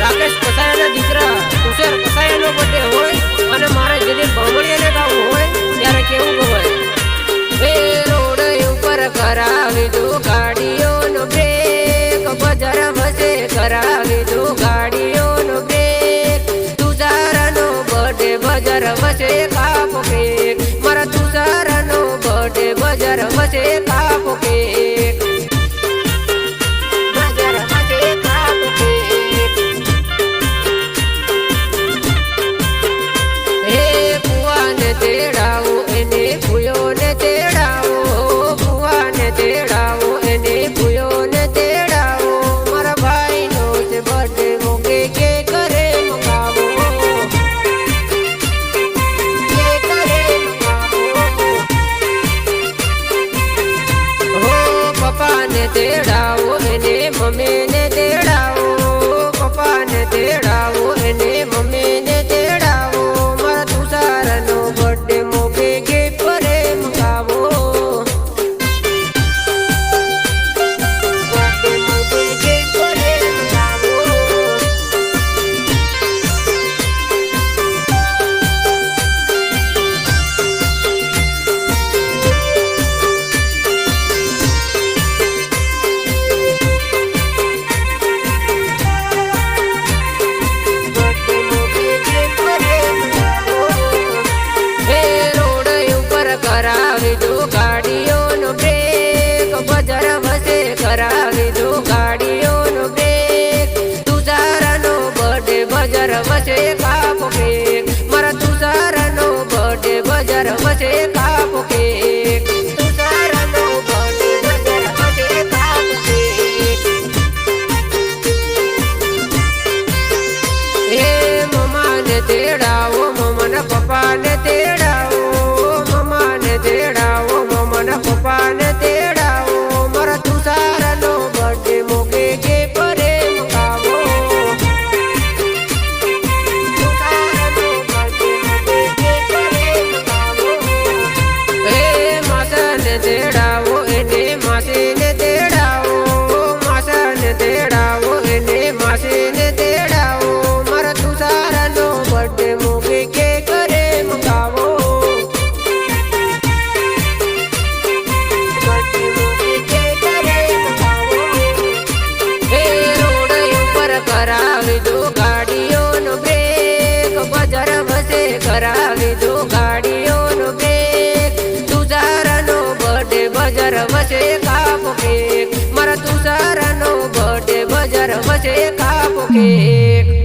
રાકેશ કસાયાના દીકરા તુષાર કસાયાનો બર્થડે હોય અને મારે જેને બામણીયાને ગાવું હોય ત્યારે કેવું ગવાય એ રોડ ઉપર કરાવી દો ગાડીઓનો બ્રેક બજાર વસે કરાવી દો ગાડીઓનો બ્રેક તુષારનો બર્થડે બજાર વસે કાપો કેક મારા તુષારનો બર્થડે બજાર વસે કાપો કેક તેડાવો એને મમ્મીને તેડાવો પપ્પાને તેડાવો એને મમ્મીને તેડાવો મારા તુષારનો બર્થડે મોકે ગિફ્ટ કરે મંગાવો કરાવી દો ગાડીઓનો બ્રેક બજાર વસે કરાવી દો ગાડીઓનો બ્રેક તુષારનો બર્થડે બજાર વસે કાપો કેક મારા તુષારનો બર્થડે બજાર વસે કાપો કેક તુષારનો બર્થડે બજાર વસે કાપો કેક હે મમ્માને તેડાવો મમ્માના પપ્પાને તેડાવો તેડાવો મમ્માના પપ્પાને તેડાવો મારા તુષારનો બર્થડે મોકે કે પરે મંગાવો તુષારનો બર્થડે મોકે કે પરે મંગાવો હે માસાને તેડાવો એને માસીને તેડાવો માસાને તેડાવો એને માસીને તેડાવો મારા તુષારનો બર્થડે મોકે કે કરે મંગાવો કરાવી દો ગાડીઓનો બ્રેક બજાર વસે કરાવી દો ગાડીઓનો બ્રેક તુષારનો બર્થડે બજાર વસે કાપો કેક મારા તુષારનો બર્થડે બજાર વસે કાપો કેક